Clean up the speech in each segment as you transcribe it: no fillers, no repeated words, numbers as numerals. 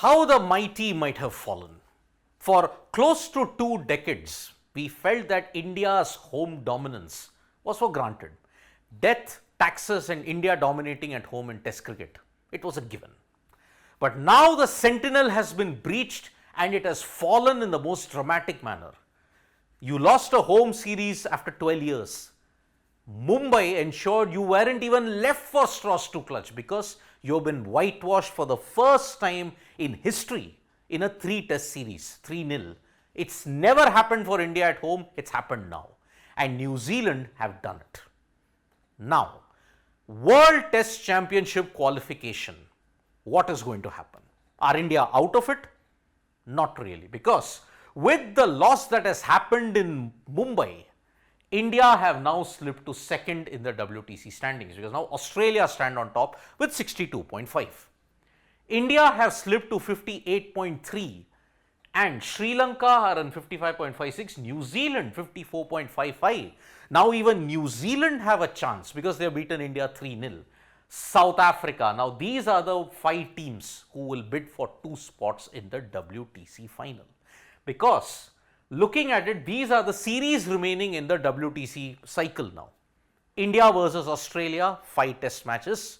How the mighty might have fallen. For close to 2 decades, we felt that India's home dominance was for granted. Death, taxes, and India dominating at home in Test cricket, it was a given. But now the sentinel has been breached and it has fallen in the most dramatic manner. You lost a home series after 12 years. Mumbai ensured you weren't even left for straws to clutch because you've been whitewashed for the first time in history in a 3-test series, 3-0. It's never happened for India at home, it's happened now. And New Zealand have done it. Now, World Test Championship qualification, what is going to happen? Are India out of it? Not really, because with the loss that has happened in Mumbai, India have now slipped to second in the WTC standings because now Australia stand on top with 62.5. India have slipped to 58.3 and Sri Lanka are on 55.56, New Zealand 54.55. Now even New Zealand have a chance because they have beaten India 3-0. South Africa, now these are the 5 teams who will bid for 2 spots in the WTC final. Because looking at it, these are the series remaining in the WTC cycle now. India versus Australia, 5 test matches.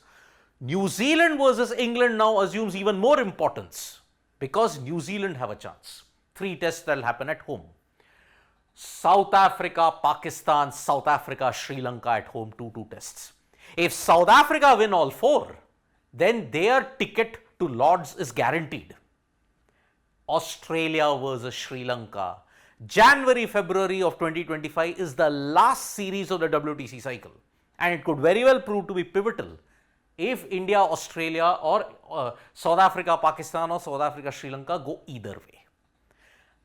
New Zealand versus England now assumes even more importance because New Zealand have a chance. 3 tests that will happen at home. South Africa, Pakistan, South Africa, Sri Lanka at home, 2 tests. If South Africa win all 4, then their ticket to Lords is guaranteed. Australia versus Sri Lanka, January, February of 2025 is the last series of the WTC cycle and it could very well prove to be pivotal if India, Australia or South Africa, Pakistan or South Africa, Sri Lanka go either way.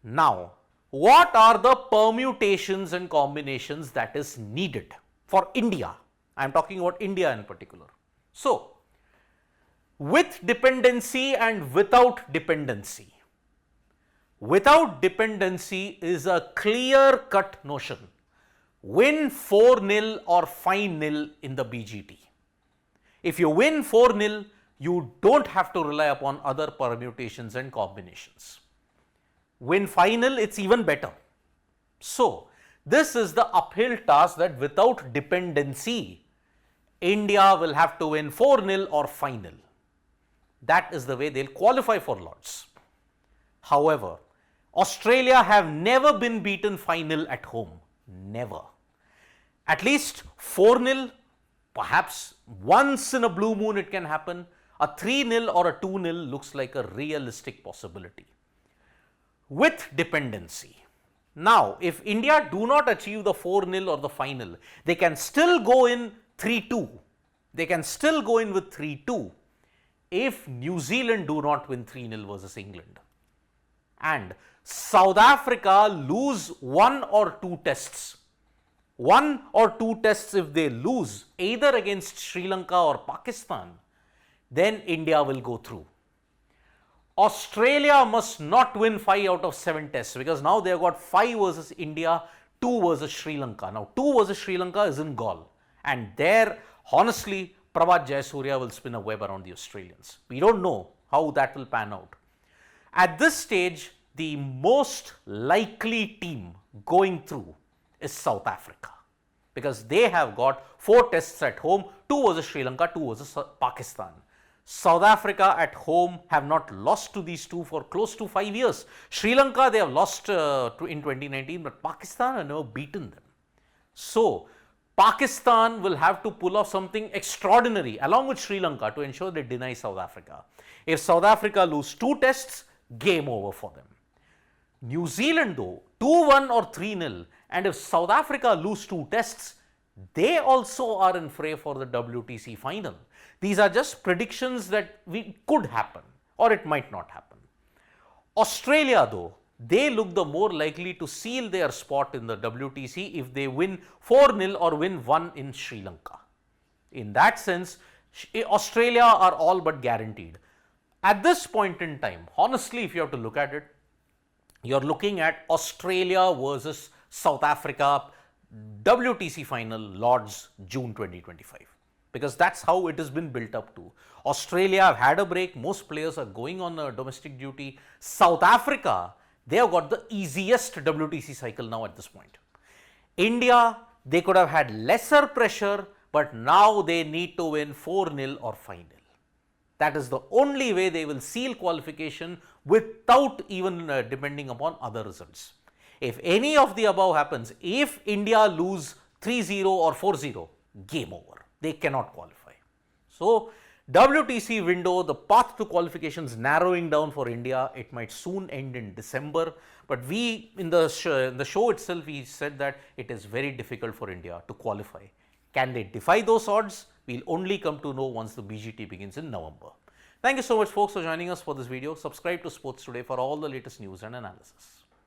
Now, what are the permutations and combinations that is needed for India? I am talking about India in particular. So, with dependency and without dependency. Without dependency is a clear-cut notion. Win 4-0 or 5-0 in the BGT. If you win 4-0, you don't have to rely upon other permutations and combinations. Win 5-0, it's even better. So, this is the uphill task that without dependency, India will have to win 4-0 or 5-0. That is the way they'll qualify for Lords. However, Australia have never been beaten 5-0 at home. Never. At least 4-0, perhaps once in a blue moon it can happen. A 3-0 or a 2-0 looks like a realistic possibility. With dependency. Now, if India do not achieve the 4-0 or the 5-0, they can still go in 3-2. They can still go in with 3-2 if New Zealand do not win 3-0 versus England. And South Africa lose 1 or 2 tests. 1 or 2 tests if they lose either against Sri Lanka or Pakistan, then India will go through. Australia must not win 5 out of 7 tests because now they have got 5 versus India, 2 versus Sri Lanka. Now 2 versus Sri Lanka is in Galle and there honestly Prabhat Jayasuriya will spin a web around the Australians. We don't know how that will pan out. At this stage, the most likely team going through is South Africa because they have got 4 tests at home, 2 versus Sri Lanka, 2 versus Pakistan. South Africa at home have not lost to these 2 for close to 5 years. Sri Lanka they have lost in 2019 but Pakistan have never beaten them. So, Pakistan will have to pull off something extraordinary along with Sri Lanka to ensure they deny South Africa. If South Africa lose 2 tests, game over for them. New Zealand though, 2-1 or 3-0 and if South Africa lose 2 tests, they also are in fray for the WTC final. These are just predictions that could happen or it might not happen. Australia though, they look the more likely to seal their spot in the WTC if they win 4-0 or win 1 in Sri Lanka. In that sense, Australia are all but guaranteed. At this point in time, honestly, if you have to look at it, you're looking at Australia versus South Africa WTC final Lords June 2025. because that's how it has been built up to. Australia have had a break. Most players are going on a domestic duty. South Africa, they have got the easiest WTC cycle now at this point. India, they could have had lesser pressure, but now they need to win 4-0 or 5-0. That is the only way they will seal qualification without even depending upon other results. If any of the above happens, if India lose 3-0 or 4-0, game over. They cannot qualify. So, WTC window, the path to qualifications narrowing down for India. It might soon end in December, but we in the show itself, we said that it is very difficult for India to qualify. Can they defy those odds? We'll only come to know once the BGT begins in November. Thank you so much folks for joining us for this video. Subscribe to Sports Today for all the latest news and analysis.